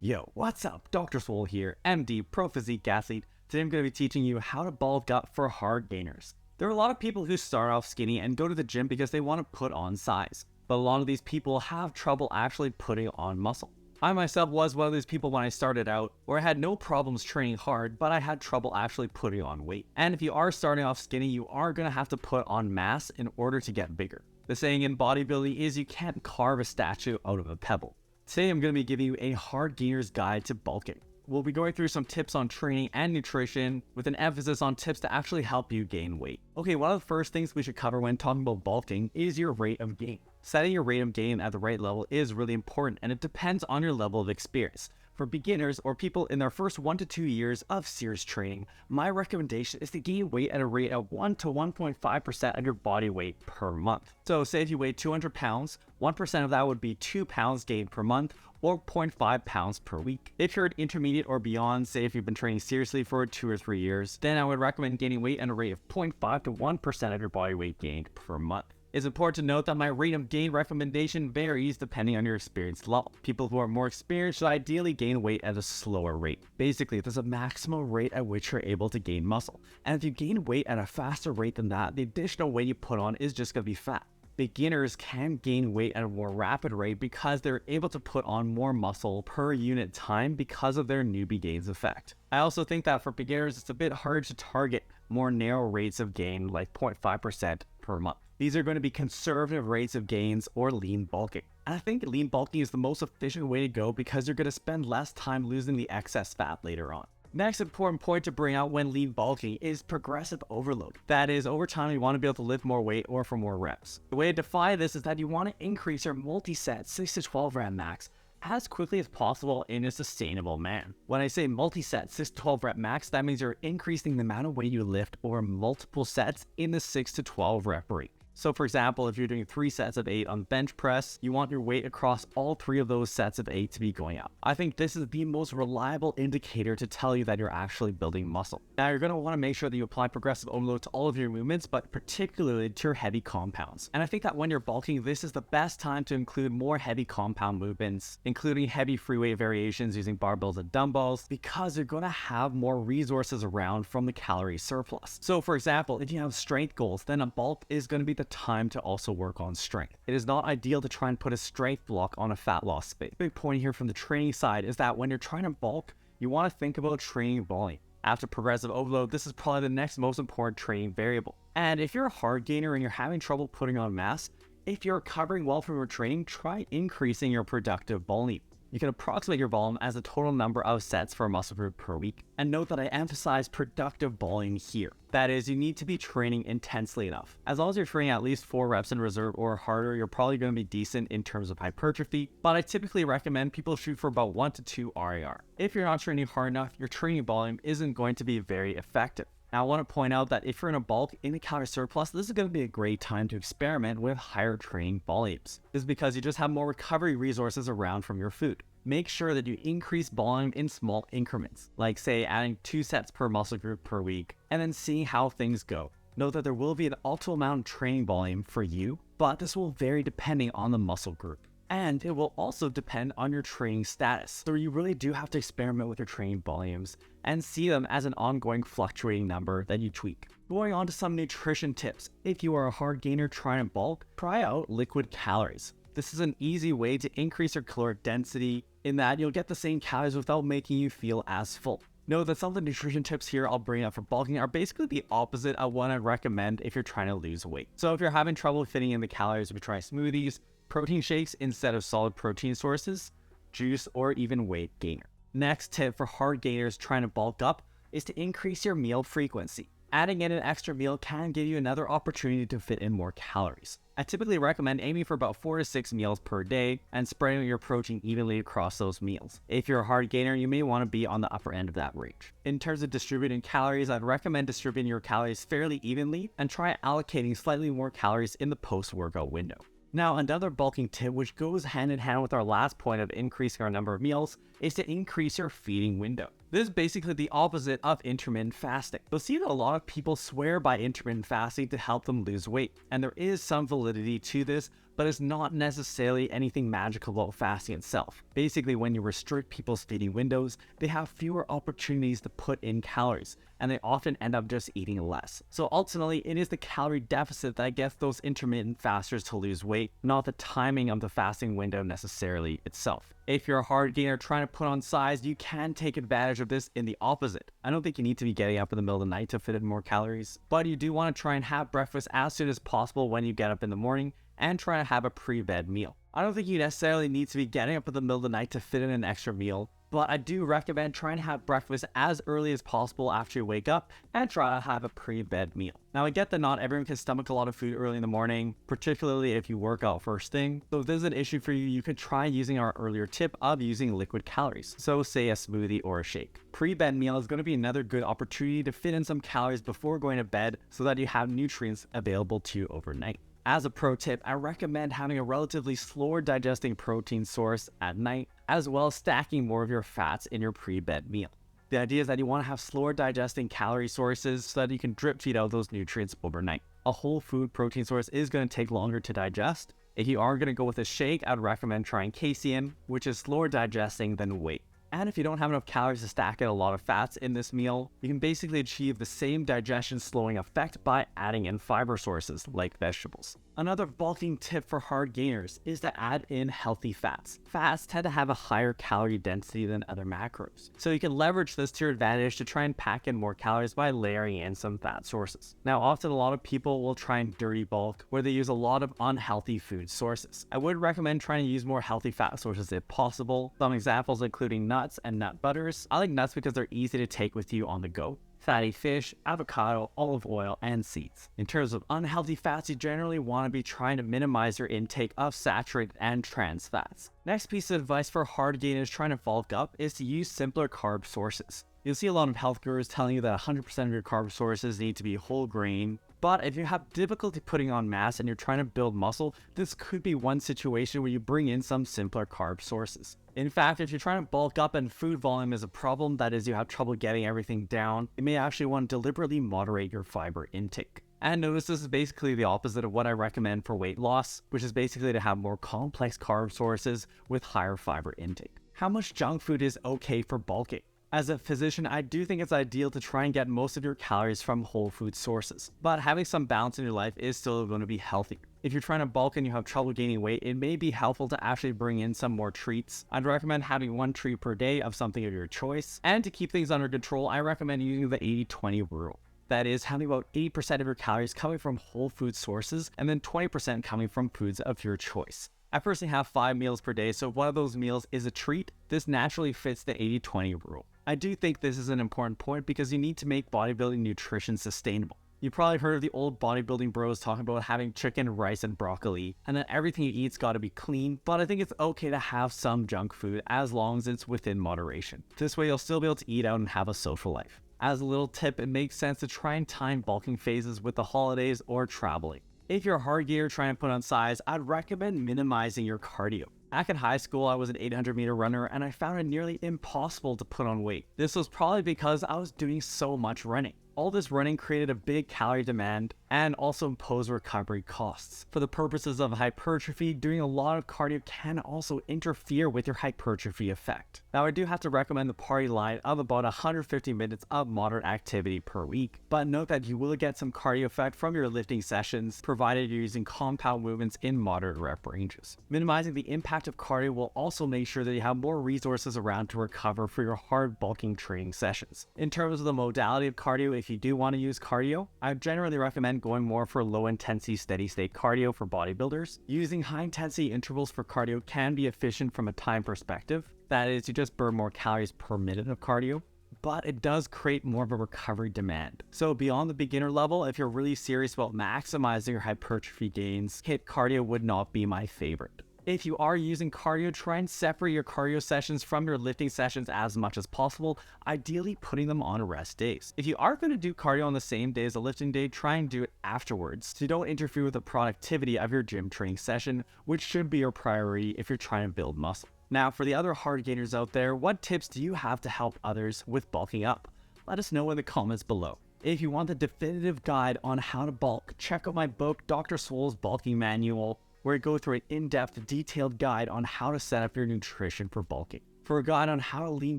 Yo, what's up? Dr. Swole here, MD, Pro Physique Athlete. Today I'm going to be teaching you how to bulk up for hard gainers. There are a lot of people who start off skinny and go to the gym because they want to put on size. But a lot of these people have trouble actually putting on muscle. I myself was one of these people when I started out, where I had no problems training hard, but I had trouble actually putting on weight. And if you are starting off skinny, you are going to have to put on mass in order to get bigger. The saying in bodybuilding is you can't carve a statue out of a pebble. Today I'm going to be giving you a hard gainer's guide to bulking. We'll be going through some tips on training and nutrition with an emphasis on tips to actually help you gain weight. Okay, one of the first things we should cover when talking about bulking is your rate of gain. Setting your rate of gain at the right level is really important, and it depends on your level of experience. For beginners or people in their first 1 to 2 years of serious training, my recommendation is to gain weight at a rate of 1 to 1.5% of your body weight per month. So say if you weigh 200 pounds, 1% of that would be 2 pounds gained per month or 0.5 pounds per week. If you're an intermediate or beyond, say if you've been training seriously for 2 or 3 years, then I would recommend gaining weight at a rate of 0.5 to 1% of your body weight gained per month. It's important to note that my rate of gain recommendation varies depending on your experience level. People who are more experienced should ideally gain weight at a slower rate. Basically, there's a maximum rate at which you're able to gain muscle. And if you gain weight at a faster rate than that, the additional weight you put on is just going to be fat. Beginners can gain weight at a more rapid rate because they're able to put on more muscle per unit time because of their newbie gains effect. I also think that for beginners, it's a bit hard to target more narrow rates of gain like 0.5% per month. These are going to be conservative rates of gains or lean bulking. And I think lean bulking is the most efficient way to go because you're going to spend less time losing the excess fat later on. Next important point to bring out when lean bulking is progressive overload. That is, over time you want to be able to lift more weight or for more reps. The way to define this is that you want to increase your multi-set 6 to 12 rep max as quickly as possible in a sustainable manner. When I say multi-set 6 to 12 rep max, that means you're increasing the amount of weight you lift over multiple sets in the 6 to 12 rep rate. So for example, if you're doing 3 sets of 8 on bench press, you want your weight across all 3 of those sets of 8 to be going up. I think this is the most reliable indicator to tell you that you're actually building muscle. Now you're going to want to make sure that you apply progressive overload to all of your movements, but particularly to your heavy compounds. And I think that when you're bulking, this is the best time to include more heavy compound movements, including heavy free weight variations using barbells and dumbbells, because you're going to have more resources around from the calorie surplus. So for example, if you have strength goals, then a bulk is going to be the time to also work on strength. It is not ideal to try and put a strength block on a fat loss phase. Big point here from the training side is that when you're trying to bulk, you want to think about training volume. After progressive overload, this is probably the next most important training variable. And if you're a hard gainer and you're having trouble putting on mass, if you're recovering well from your training, try increasing your productive volume. You can approximate your volume as the total number of sets for a muscle group per week. And note that I emphasize productive volume here. That is, you need to be training intensely enough. As long as you're training at least 4 reps in reserve or harder, you're probably going to be decent in terms of hypertrophy, but I typically recommend people shoot for about 1 to 2 RAR. If you're not training hard enough, your training volume isn't going to be very effective. Now I want to point out that if you're in a bulk in a calorie surplus, this is going to be a great time to experiment with higher training volumes. This is because you just have more recovery resources around from your food. Make sure that you increase volume in small increments, like say adding 2 sets per muscle group per week, and then seeing how things go. Note that there will be an optimal amount of training volume for you, but this will vary depending on the muscle group. And it will also depend on your training status. So you really do have to experiment with your training volumes and see them as an ongoing fluctuating number that you tweak. Going on to some nutrition tips. If you are a hard gainer trying to bulk, try out liquid calories. This is an easy way to increase your caloric density in that you'll get the same calories without making you feel as full. Note that some of the nutrition tips here I'll bring up for bulking are basically the opposite of what I recommend if you're trying to lose weight. So if you're having trouble fitting in the calories, we try smoothies, protein shakes instead of solid protein sources, juice, or even weight gainer. Next tip for hard gainers trying to bulk up is to increase your meal frequency. Adding in an extra meal can give you another opportunity to fit in more calories. I typically recommend aiming for about 4 to 6 meals per day and spreading your protein evenly across those meals. If you're a hard gainer, you may want to be on the upper end of that range. In terms of distributing calories, I'd recommend distributing your calories fairly evenly and try allocating slightly more calories in the post-workout window. Now, another bulking tip, which goes hand in hand with our last point of increasing our number of meals, is to increase your feeding window. This is basically the opposite of intermittent fasting. You'll see that a lot of people swear by intermittent fasting to help them lose weight, and there is some validity to this, but it's not necessarily anything magical about fasting itself. Basically, when you restrict people's feeding windows, they have fewer opportunities to put in calories, and they often end up just eating less. So ultimately, it is the calorie deficit that gets those intermittent fasters to lose weight, not the timing of the fasting window necessarily itself. If you're a hard gainer trying to put on size, you can take advantage of this in the opposite. I don't think you need to be getting up in the middle of the night to fit in more calories, but you do want to try and have breakfast as soon as possible when you get up in the morning, and try to have a pre-bed meal. I don't think you necessarily need to be getting up in the middle of the night to fit in an extra meal, but I do recommend trying to have breakfast as early as possible after you wake up and try to have a pre-bed meal. Now, I get that not everyone can stomach a lot of food early in the morning, particularly if you work out first thing. So if this is an issue for you, you could try using our earlier tip of using liquid calories. So say a smoothie or a shake. Pre-bed meal is going to be another good opportunity to fit in some calories before going to bed so that you have nutrients available to you overnight. As a pro tip, I recommend having a relatively slower digesting protein source at night, as well as stacking more of your fats in your pre-bed meal. The idea is that you want to have slower digesting calorie sources so that you can drip feed out those nutrients overnight. A whole food protein source is going to take longer to digest. If you are going to go with a shake, I'd recommend trying casein, which is slower digesting than whey. And if you don't have enough calories to stack in a lot of fats in this meal, you can basically achieve the same digestion slowing effect by adding in fiber sources like vegetables. Another bulking tip for hard gainers is to add in healthy fats. Fats tend to have a higher calorie density than other macros, so you can leverage this to your advantage to try and pack in more calories by layering in some fat sources. Now, often a lot of people will try and dirty bulk, where they use a lot of unhealthy food sources. I would recommend trying to use more healthy fat sources if possible. Some examples including nuts and nut butters. I like nuts because they're easy to take with you on the go. Fatty fish, avocado, olive oil, and seeds. In terms of unhealthy fats, you generally want to be trying to minimize your intake of saturated and trans fats. Next piece of advice for hard gainers trying to bulk up is to use simpler carb sources. You'll see a lot of health gurus telling you that 100% of your carb sources need to be whole grain, but if you have difficulty putting on mass and you're trying to build muscle, this could be one situation where you bring in some simpler carb sources. In fact, if you're trying to bulk up and food volume is a problem, that is, you have trouble getting everything down, you may actually want to deliberately moderate your fiber intake. And notice this is basically the opposite of what I recommend for weight loss, which is basically to have more complex carb sources with higher fiber intake. How much junk food is okay for bulking? As a physician, I do think it's ideal to try and get most of your calories from whole food sources, but having some balance in your life is still going to be healthy. If you're trying to bulk and you have trouble gaining weight, it may be helpful to actually bring in some more treats. I'd recommend having one treat per day of something of your choice, and to keep things under control, I recommend using the 80-20 rule. That is, having about 80% of your calories coming from whole food sources, and then 20% coming from foods of your choice. I personally have 5 meals per day, so if one of those meals is a treat, this naturally fits the 80-20 rule. I do think this is an important point because you need to make bodybuilding nutrition sustainable. You've probably heard of the old bodybuilding bros talking about having chicken, rice, and broccoli, and that everything you eat's got to be clean, but I think it's okay to have some junk food as long as it's within moderation. This way you'll still be able to eat out and have a social life. As a little tip, it makes sense to try and time bulking phases with the holidays or traveling. If you're a hard gainer trying to put on size, I'd recommend minimizing your cardio. Back in high school, I was an 800-meter runner, and I found it nearly impossible to put on weight. This was probably because I was doing so much running. All this running created a big calorie demand and also imposed recovery costs. For the purposes of hypertrophy, doing a lot of cardio can also interfere with your hypertrophy effect. Now, I do have to recommend the party line of about 150 minutes of moderate activity per week, but note that you will get some cardio effect from your lifting sessions, provided you're using compound movements in moderate rep ranges. Minimizing the impact of cardio will also make sure that you have more resources around to recover for your hard bulking training sessions. In terms of the modality of cardio, if you do want to use cardio, I generally recommend going more for low intensity steady state cardio for bodybuilders. Using high intensity intervals for cardio can be efficient from a time perspective. That is, you just burn more calories per minute of cardio, but it does create more of a recovery demand. So beyond the beginner level, if you're really serious about maximizing your hypertrophy gains, HIIT cardio would not be my favorite. If you are using cardio, try and separate your cardio sessions from your lifting sessions as much as possible, ideally putting them on rest days. If you are going to do cardio on the same day as a lifting day, try and do it afterwards, so you don't interfere with the productivity of your gym training session, which should be your priority if you're trying to build muscle. Now, for the other hard gainers out there, what tips do you have to help others with bulking up? Let us know in the comments below. If you want the definitive guide on how to bulk, check out my book, Dr. Swole's Bulking Manual, where I go through an in-depth, detailed guide on how to set up your nutrition for bulking. For a guide on how to lean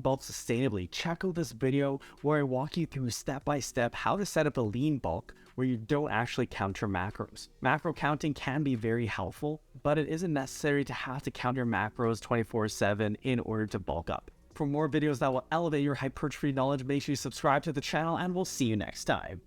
bulk sustainably, check out this video where I walk you through step-by-step how to set up a lean bulk where you don't actually count your macros. Macro counting can be very helpful, but it isn't necessary to have to count your macros 24/7 in order to bulk up. For more videos that will elevate your hypertrophy knowledge, make sure you subscribe to the channel, and we'll see you next time.